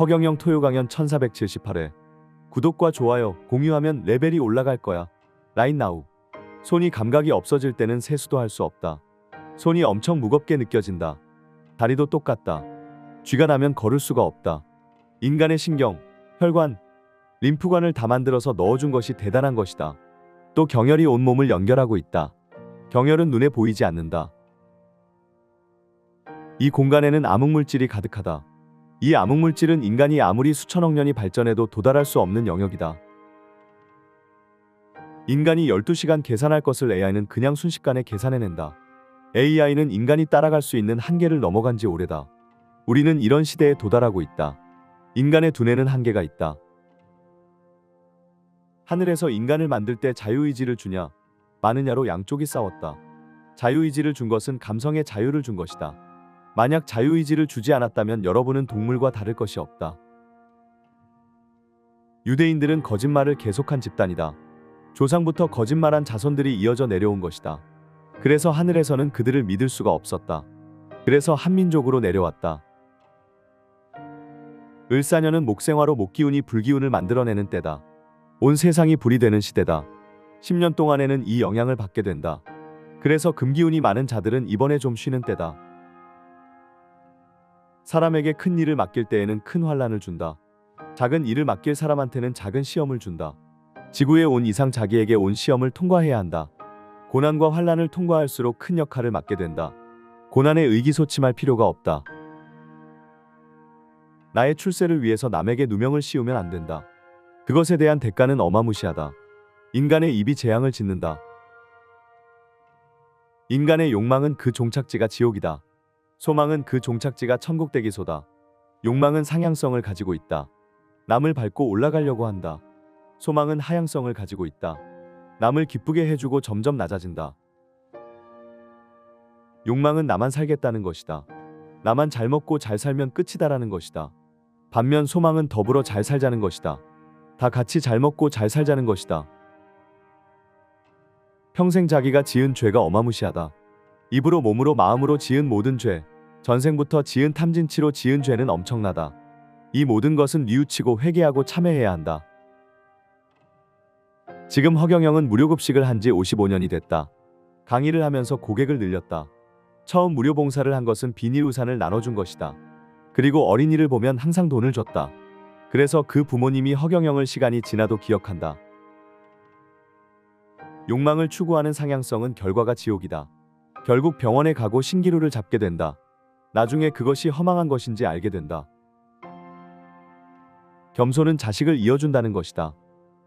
허경영 토요 강연 1478회. 구독과 좋아요, 공유하면 레벨이 올라갈 거야. 라인 나우. 손이 감각이 없어질 때는 세수도 할 수 없다. 손이 엄청 무겁게 느껴진다. 다리도 똑같다. 쥐가 나면 걸을 수가 없다. 인간의 신경, 혈관, 림프관을 다 만들어서 넣어준 것이 대단한 것이다. 또 경혈이 온 몸을 연결하고 있다. 경혈은 눈에 보이지 않는다. 이 공간에는 암흑물질이 가득하다. 이 암흑물질은 인간이 아무리 수천억 년이 발전해도 도달할 수 없는 영역이다. 인간이 12시간 계산할 것을 AI는 그냥 순식간에 계산해낸다. AI는 인간이 따라갈 수 있는 한계를 넘어간 지 오래다. 우리는 이런 시대에 도달하고 있다. 인간의 두뇌는 한계가 있다. 하늘에서 인간을 만들 때 자유의지를 주냐, 마느냐로 양쪽이 싸웠다. 자유의지를 준 것은 감성의 자유를 준 것이다. 만약 자유의지를 주지 않았다면 여러분은 동물과 다를 것이 없다. 유대인들은 거짓말을 계속한 집단이다. 조상부터 거짓말한 자손들이 이어져 내려온 것이다. 그래서 하늘에서는 그들을 믿을 수가 없었다. 그래서 한민족으로 내려왔다. 을사년은 목생화로 목기운이 불기운을 만들어내는 때다. 온 세상이 불이 되는 시대다. 10년 동안에는 이 영향을 받게 된다. 그래서 금기운이 많은 자들은 이번에 좀 쉬는 때다. 사람에게 큰 일을 맡길 때에는 큰 환란을 준다. 작은 일을 맡길 사람한테는 작은 시험을 준다. 지구에 온 이상 자기에게 온 시험을 통과해야 한다. 고난과 환란을 통과할수록 큰 역할을 맡게 된다. 고난에 의기소침할 필요가 없다. 나의 출세를 위해서 남에게 누명을 씌우면 안 된다. 그것에 대한 대가는 어마무시하다. 인간의 입이 재앙을 짓는다. 인간의 욕망은 그 종착지가 지옥이다. 소망은 그 종착지가 천국되기소다. 욕망은 상향성을 가지고 있다. 남을 밟고 올라가려고 한다. 소망은 하향성을 가지고 있다. 남을 기쁘게 해주고 점점 낮아진다. 욕망은 나만 살겠다는 것이다. 나만 잘 먹고 잘 살면 끝이다라는 것이다. 반면 소망은 더불어 잘 살자는 것이다. 다 같이 잘 먹고 잘 살자는 것이다. 평생 자기가 지은 죄가 어마무시하다. 입으로 몸으로 마음으로 지은 모든 죄, 전생부터 지은 탐진치로 지은 죄는 엄청나다. 이 모든 것은 뉘우치고 회개하고 참회해야 한다. 지금 허경영은 무료급식을 한 지 55년이 됐다. 강의를 하면서 고객을 늘렸다. 처음 무료 봉사를 한 것은 비닐 우산을 나눠준 것이다. 그리고 어린이를 보면 항상 돈을 줬다. 그래서 그 부모님이 허경영을 시간이 지나도 기억한다. 욕망을 추구하는 상향성은 결과가 지옥이다. 결국 병원에 가고 신기루를 잡게 된다. 나중에 그것이 허망한 것인지 알게 된다. 겸손은 자식을 이어준다는 것이다.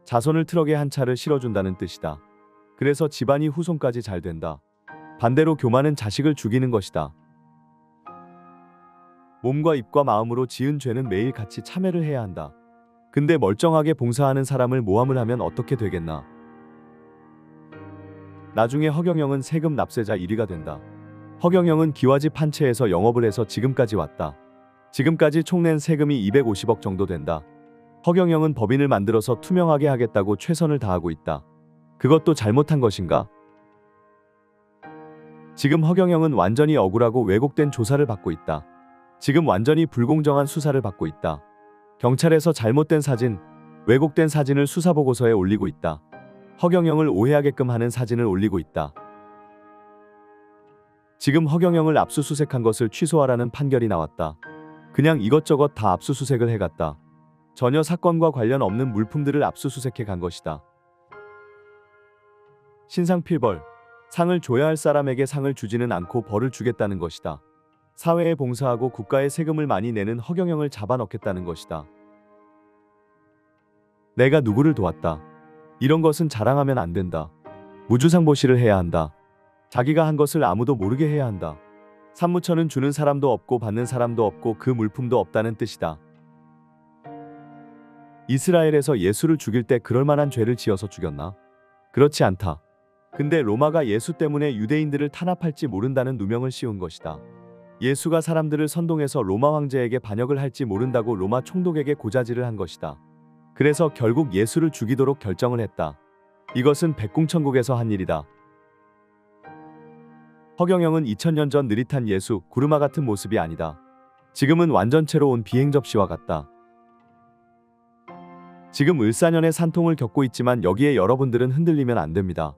자손을 트럭에 한 차를 실어준다는 뜻이다. 그래서 집안이 후손까지 잘 된다. 반대로 교만은 자식을 죽이는 것이다. 몸과 입과 마음으로 지은 죄는 매일 같이 참회를 해야 한다. 근데 멀쩡하게 봉사하는 사람을 모함을 하면 어떻게 되겠나? 나중에 허경영은 세금 납세자 1위가 된다. 허경영은 기와집 한 채에서 영업을 해서 지금까지 왔다. 지금까지 총 낸 세금이 250억 정도 된다. 허경영은 법인을 만들어서 투명하게 하겠다고 최선을 다하고 있다. 그것도 잘못한 것인가? 지금 허경영은 완전히 억울하고 왜곡된 조사를 받고 있다. 지금 완전히 불공정한 수사를 받고 있다. 경찰에서 잘못된 사진, 왜곡된 사진을 수사보고서에 올리고 있다. 허경영을 오해하게끔 하는 사진을 올리고 있다. 지금 허경영을 압수수색한 것을 취소하라는 판결이 나왔다. 그냥 이것저것 다 압수수색을 해갔다. 전혀 사건과 관련 없는 물품들을 압수수색해 간 것이다. 신상필벌, 상을 줘야 할 사람에게 상을 주지는 않고 벌을 주겠다는 것이다. 사회에 봉사하고 국가에 세금을 많이 내는 허경영을 잡아넣겠다는 것이다. 내가 누구를 도왔다. 이런 것은 자랑하면 안 된다. 무주상보시를 해야 한다. 자기가 한 것을 아무도 모르게 해야 한다. 산무처는 주는 사람도 없고 받는 사람도 없고 그 물품도 없다는 뜻이다. 이스라엘에서 예수를 죽일 때 그럴 만한 죄를 지어서 죽였나? 그렇지 않다. 근데 로마가 예수 때문에 유대인들을 탄압할지 모른다는 누명을 씌운 것이다. 예수가 사람들을 선동해서 로마 황제에게 반역을 할지 모른다고 로마 총독에게 고자질을 한 것이다. 그래서 결국 예수를 죽이도록 결정을 했다. 이것은 백궁천국에서 한 일이다. 허경영은 2000년 전 느릿한 예수, 구르마 같은 모습이 아니다. 지금은 완전체로 온 비행 접시와 같다. 지금 을사년의 산통을 겪고 있지만 여기에 여러분들은 흔들리면 안 됩니다.